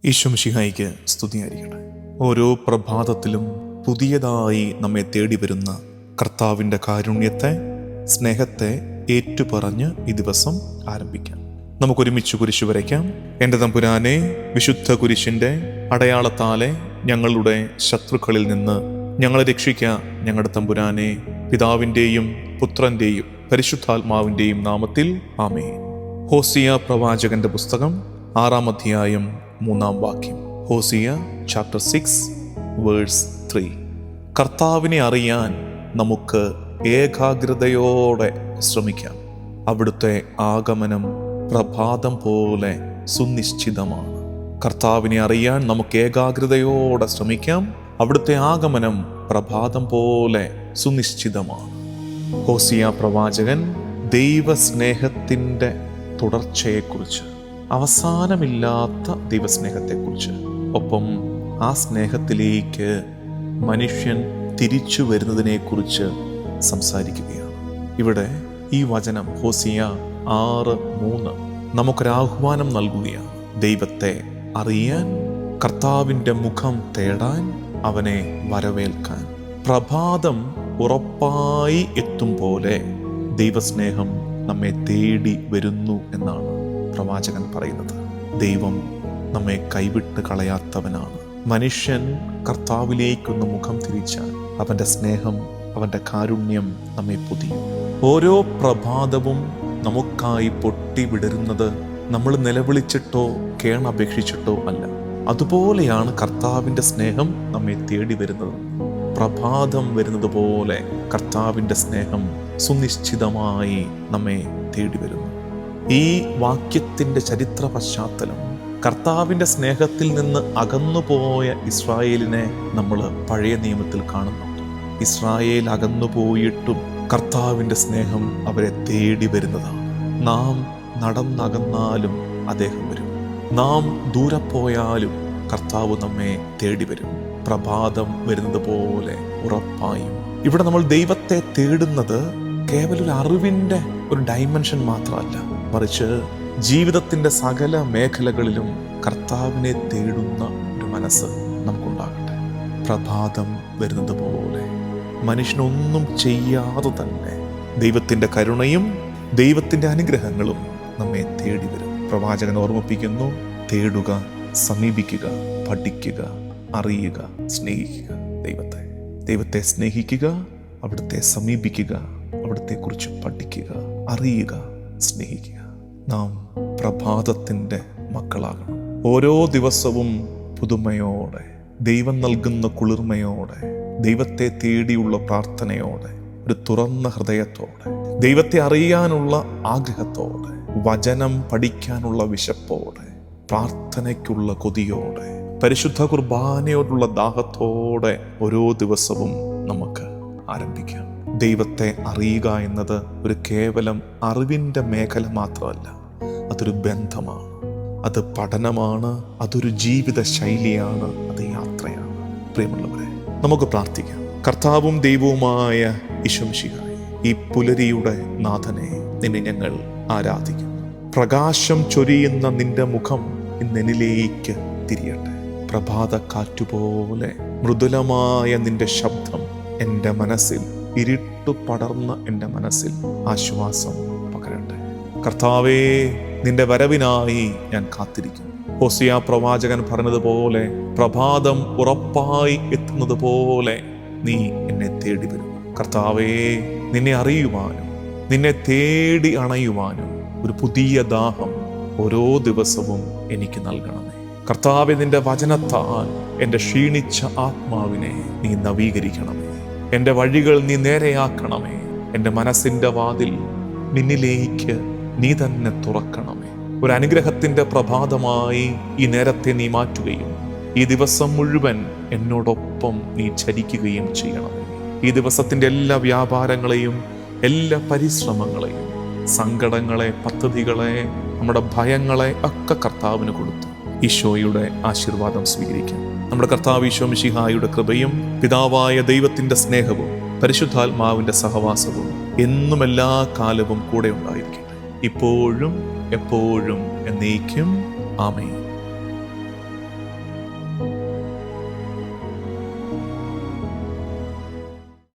ഈശോ മിശിഹായിക്ക് സ്തുതിയായിരിക്കട്ടെ. ഓരോ പ്രഭാതത്തിലും പുതിയതായി നമ്മെ തേടി വരുന്ന കർത്താവിൻ്റെ കാരുണ്യത്തെ, സ്നേഹത്തെ ഏറ്റുപറഞ്ഞ് ഈ ദിവസം ആരംഭിക്കാം. നമുക്കൊരുമിച്ച് കുരിശു വരയ്ക്കാം. എൻ്റെ തമ്പുരാനെ, വിശുദ്ധ കുരിശിൻ്റെ അടയാളത്താലെ ഞങ്ങളുടെ ശത്രുക്കളിൽ നിന്ന് ഞങ്ങളെ രക്ഷിക്കുക. ഞങ്ങളുടെ തമ്പുരാനെ, പിതാവിൻ്റെയും പുത്രൻ്റെയും പരിശുദ്ധാത്മാവിൻ്റെയും നാമത്തിൽ ആമേൻ. ഹോസിയ പ്രവാചകന്റെ പുസ്തകം 6-ാം അധ്യായം 3-ാം വാക്യം. ഹോസിയ ചാപ്റ്റർ 6:3. കർത്താവിനെ അറിയാൻ നമുക്ക് ഏകാഗ്രതയോടെ ശ്രമിക്കാം. അവിടുത്തെ ആഗമനം പ്രഭാതം പോലെ സുനിശ്ചിതമാണ്. കർത്താവിനെ അറിയാൻ നമുക്ക് ഏകാഗ്രതയോടെ ശ്രമിക്കാം. അവിടുത്തെ ആഗമനം പ്രഭാതം പോലെ സുനിശ്ചിതമാണ്. ഹോസിയ പ്രവാചകൻ ദൈവസ്നേഹത്തിൻ്റെ തുടർച്ചയെക്കുറിച്ച്, അവസാനമില്ലാത്ത ദൈവസ്നേഹത്തെക്കുറിച്ച്, ഒപ്പം ആ സ്നേഹത്തിലേക്ക് മനുഷ്യൻ തിരിച്ചു വരുന്നതിനെക്കുറിച്ച് സംസാരിക്കുകയാണ്. ഇവിടെ ഈ വചനം ഹോസിയ 6:3 നമുക്കൊരാഹ്വാനം നൽകുകയാണ്. ദൈവത്തെ അറിയാൻ, കർത്താവിൻ്റെ മുഖം തേടാൻ, അവനെ വരവേൽക്കാൻ. പ്രഭാതം ഉറപ്പായി എത്തും പോലെ ദൈവസ്നേഹം നമ്മെ തേടി വരുന്നു എന്നാണ് പ്രവാചകൻ പറയുന്നത്. ദൈവം നമ്മെ കൈവിട്ട് കളയാത്തവനാണ്. മനുഷ്യൻ കർത്താവിലേക്കൊന്ന് മുഖം തിരിച്ചാൽ അവൻ്റെ സ്നേഹം, അവൻ്റെ കാരുണ്യം നമ്മെ പൊതിയും. ഓരോ പ്രഭാതവും നമുക്കായി പൊട്ടി വിടരുന്നത് നമ്മൾ നിലവിളിച്ചിട്ടോ കേണപേക്ഷിച്ചിട്ടോ അല്ല. അതുപോലെയാണ് കർത്താവിൻ്റെ സ്നേഹം നമ്മെ തേടി വരുന്നത്. പ്രഭാതം വരുന്നത് പോലെ കർത്താവിൻ്റെ സ്നേഹം സുനിശ്ചിതമായി നമ്മെ തേടി വരുന്നു. ഈ വാക്യത്തിൻ്റെ ചരിത്ര പശ്ചാത്തലം, കർത്താവിൻ്റെ സ്നേഹത്തിൽ നിന്ന് അകന്നുപോയ ഇസ്രായേലിനെ നമ്മൾ പഴയ നിയമത്തിൽ കാണുന്നുണ്ട്. ഇസ്രായേൽ അകന്നുപോയിട്ടും കർത്താവിൻ്റെ സ്നേഹം അവരെ തേടി വരുന്നതാണ്. നാം നടന്നകന്നാലും അദ്ദേഹം വരും. നാം ദൂരെ പോയാലും കർത്താവ് നമ്മെ തേടി വരും. പ്രഭാതം വരുന്നത് പോലെ ഉറപ്പായും. ഇവിടെ നമ്മൾ ദൈവത്തെ തേടുന്നത് കേവലം ഒരു അറിവിൻ്റെ ഒരു ഡൈമെൻഷൻ മാത്രമല്ല, മറിച്ച് ജീവിതത്തിൻ്റെ സകല മേഖലകളിലും കർത്താവിനെ തേടുന്ന ഒരു മനസ്സ് നമുക്കുണ്ടാകട്ടെ. പ്രഭാതം വരുന്നത് പോലെ മനുഷ്യനൊന്നും ചെയ്യാതെ തന്നെ ദൈവത്തിൻ്റെ കരുണയും ദൈവത്തിൻ്റെ അനുഗ്രഹങ്ങളും നമ്മെ തേടി വരും. പ്രവാചകൻ ഓർമ്മിപ്പിക്കുന്നു: തേടുക, സമീപിക്കുക, പഠിക്കുക, അറിയുക, സ്നേഹിക്കുക. ദൈവത്തെ സ്നേഹിക്കുക, അവിടുത്തെ സമീപിക്കുക, അവിടുത്തെക്കുറിച്ച് പഠിക്കുക, അറിയുക, സ്നേഹിക്കുക. നാം പ്രഭാതത്തിൻ്റെ മക്കളാകണം. ഓരോ ദിവസവും പുതുമയോടെ, ദൈവം നൽകുന്ന കുളിർമയോടെ, ദൈവത്തെ തേടിയുള്ള പ്രാർത്ഥനയോടെ, ഒരു തുറന്ന ഹൃദയത്തോടെ, ദൈവത്തെ അറിയാനുള്ള ആഗ്രഹത്തോടെ, വചനം പഠിക്കാനുള്ള വിശപ്പോടെ, പ്രാർത്ഥനയ്ക്കുള്ള കൊതിയോടെ, പരിശുദ്ധ കുർബാനയോടുള്ള ദാഹത്തോടെ ഓരോ ദിവസവും നമുക്ക് ആരംഭിക്കാം. ദൈവത്തെ അറിയുക എന്നത് ഒരു കേവലം അറിവിൻ്റെ മേഖല മാത്രമല്ല, അതൊരു ബന്ധമാണ്, അത് പഠനമാണ്, അതൊരു ജീവിത ശൈലിയാണ്, അത് യാത്രയാണ്. പ്രിയമുള്ളവരെ, നമുക്ക് പ്രാർത്ഥിക്കാം. കർത്താവും ദൈവവുമായ ഈശോ മിശിഹായേ, ഈ പുലരിയുടെ നാഥനെ, നിന്നെ ഞങ്ങൾ ആരാധിക്കുന്നു. പ്രകാശം ചൊരിയുന്ന നിന്റെ മുഖം ഇന്നെന്നിലേക്ക് തിരിയട്ടെ. പ്രഭാത കാറ്റുപോലെ മൃദുലമായ നിന്റെ ശബ്ദം എൻ്റെ മനസ്സിൽ, ഇരുട്ടു പടർന്ന എൻ്റെ മനസ്സിൽ ആശ്വാസം പകരട്ടെ. കർത്താവേ, നിന്റെ വരവിനായി ഞാൻ കാത്തിരിക്കുന്നു. ഹോസിയ പ്രവാചകൻ പറഞ്ഞതുപോലെ, പ്രഭാതം ഉറപ്പായി എത്തുന്നത് പോലെ നീ എന്നെ തേടി വരും. കർത്താവേ, നിന്നെ അറിയുവാനും നിന്നെ തേടി അണയുവാനും ഒരു പുതിയ ദാഹം ഓരോ ദിവസവും എനിക്ക് നൽകണമേ. കർത്താവേ, നിന്റെ വചനത്താൽ എൻ്റെ ക്ഷീണിച്ച ആത്മാവിനെ നീ നവീകരിക്കണമേ. എൻ്റെ വഴികൾ നീ നേരെയാക്കണമേ. എൻ്റെ മനസ്സിൻ്റെ വാതിൽ നിന്നിലേക്ക് നീ തന്നെ തുറക്കണമേ. ഒരു അനുഗ്രഹത്തിൻ്റെ പ്രഭാതമായി ഈ നേരത്തെ നീ മാറ്റുകയും ഈ ദിവസം മുഴുവൻ എന്നോടൊപ്പം നീ ചരിക്കുകയും ചെയ്യണമേ. ഈ ദിവസത്തിൻ്റെ എല്ലാ വ്യാപാരങ്ങളെയും, എല്ലാ പരിശ്രമങ്ങളെയും, സങ്കടങ്ങളെ, പദ്ധതികളെ, നമ്മുടെ ഭയങ്ങളെ ഒക്കെ കർത്താവിന് കൊടുത്തു ഈശോയുടെ ആശീർവാദം സ്വീകരിക്കാം. നമ്മുടെ കർത്താവ് ഈശോ മിശിഹായുടെ കൃപയും പിതാവായ ദൈവത്തിൻ്റെ സ്നേഹവും പരിശുദ്ധാത്മാവിൻ്റെ സഹവാസവും എന്നും എല്ലാ കാലവും കൂടെ ഉണ്ടായിരിക്കട്ടെ, ഇപ്പോഴും എപ്പോഴും എന്നേക്കും. ആമേൻ.